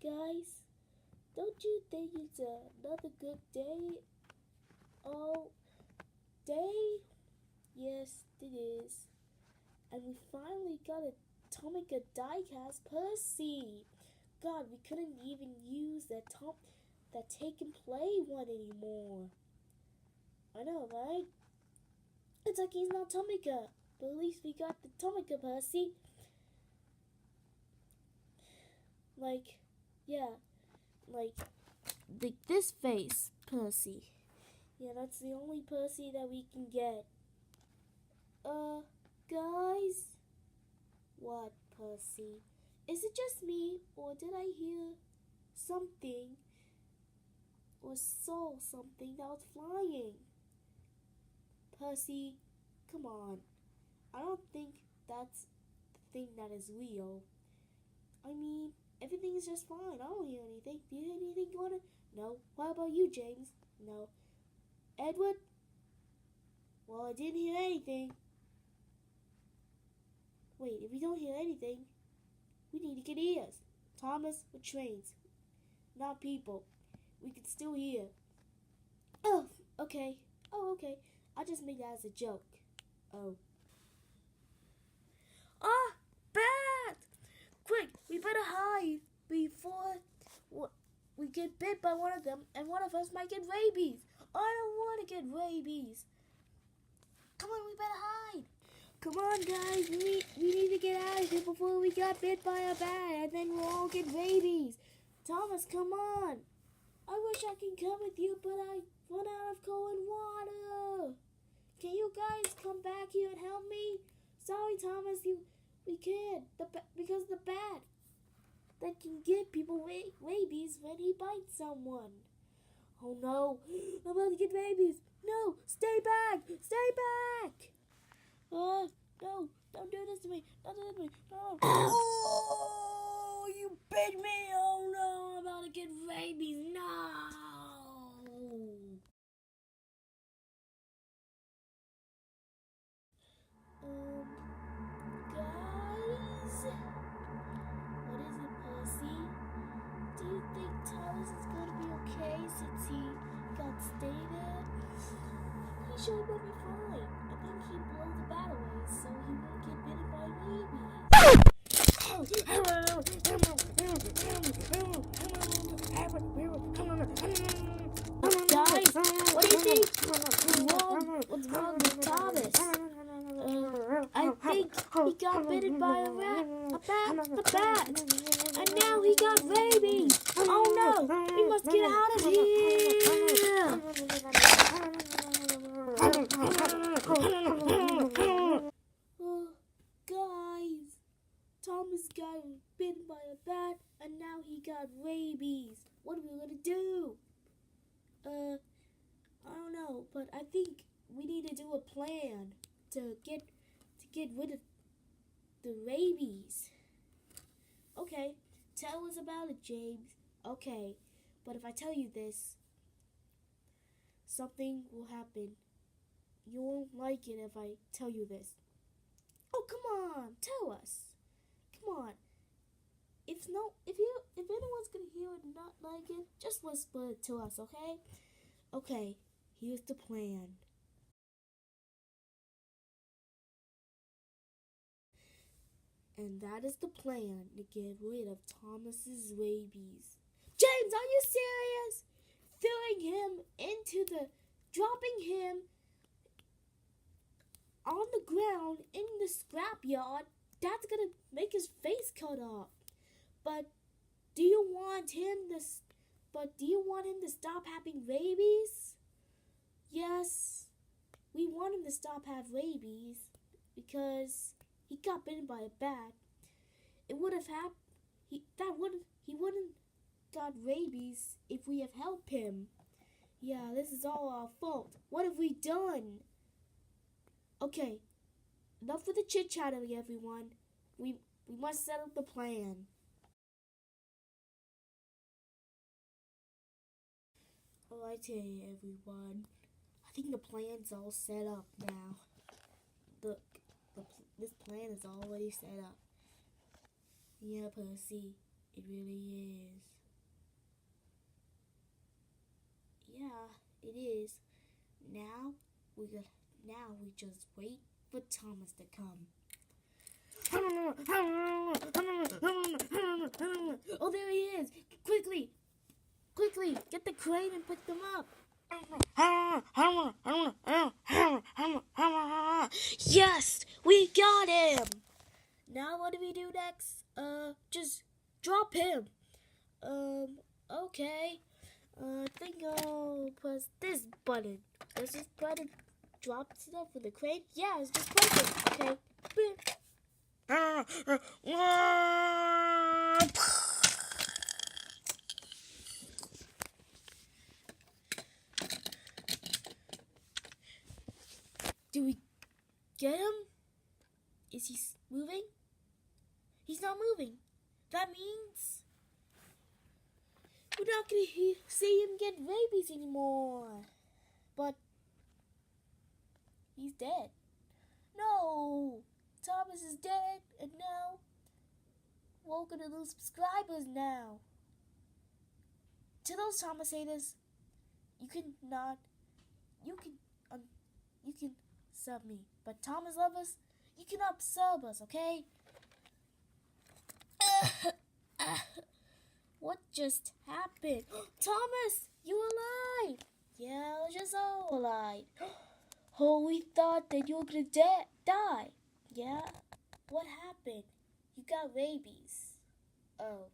guys? Don't you think it's another good day? Oh, day? Yes, it is. And we finally got a tomica diecast Percy. God, we couldn't even use that take and play one anymore. I know, right? It's like he's not tomica, but at least we got the tomica Percy. Like, yeah, like this face Percy. Yeah, that's the only Percy that we can get. Guys? What, Percy? Is it just me, or did I hear something, or saw something that was flying? Percy, come on. I don't think that's the thing that is real. I mean, everything is just fine. I don't hear anything. Do you hear anything, Gordon? No. What about you, James? No. Edward? Well, I didn't hear anything. Wait, if we don't hear anything, we need to get ears. Thomas, we're trains, not people. We can still hear. Oh, okay. Oh, okay. I just made that as a joke. Oh. Ah, bat! Quick, we better hide before we get bit by one of them, and one of us might get rabies. I don't want to get rabies. Come on, we better hide. Come on, guys. We need to get out of here before we get bit by a bat, and then we'll all get rabies. Thomas, come on. I wish I can come with you, but I run out of cold water. Can you guys come back here and help me? Sorry, Thomas, we can't. Because the bat that can give people rabies when he bites someone. Oh no, I'm about to get rabies. No, stay back, stay back. No, don't do this to me. Don't do this to me. No. Oh, you bit me. Oh no, I'm about to get rabies. No. Guys? What is it, Percy? Do you think Thomas is going to be okay since he got stated? He should be fine. I think he blew the bat away so he won't get bitten by rabies. Guys, what do you think? What's wrong with Thomas? I think he got bitten by a bat, and now he got rabies. Oh no, we must get out of here. Oh, guys, Thomas got bitten by a bat, and now he got rabies. What are we gonna do? I don't know, but I think we need to do a plan to get rid of the rabies. Okay, tell us about it, James. Okay, but if I tell you this, something will happen. You won't like it if I tell you this. Oh, come on, tell us. Come on. If anyone's gonna hear it and not like it, just whisper it to us, okay? Okay, here's the plan. And that is the plan to get rid of Thomas's rabies. James, are you serious? Dropping him on the ground in the scrapyard, that's gonna make his face cut off. But do you want him to stop having rabies? Yes, we want him to stop having rabies because he got bitten by a bat. It would have happened. He wouldn't got rabies if we have helped him. Yeah, this is all our fault. What have we done? Okay, enough with the chit-chatting, everyone. We must set up the plan. Oh, I tell you, everyone. I think the plan's all set up now. This plan is already set up. Yeah, Percy, it really is. Yeah, it is. Now we just wait for Thomas to come. Oh, there he is! Quickly, get the crane and pick them up. Yes, we got him. Now what do we do next? Just drop him. Okay. I think I'll press this button. Does this button drop stuff with the crane? Yeah, it's just press it. Okay. Do we get him? Is he moving? He's not moving. That means we're not going to see him get rabies anymore. But he's dead. No! Thomas is dead, and now we're going to lose subscribers now. To those Thomas haters, you can sub me. But Thomas lovers, you cannot sub us, okay? What just happened? Thomas, you alive? Yeah, we're just all alive. Oh, we thought that you were gonna die. Yeah? What happened? You got rabies. Oh.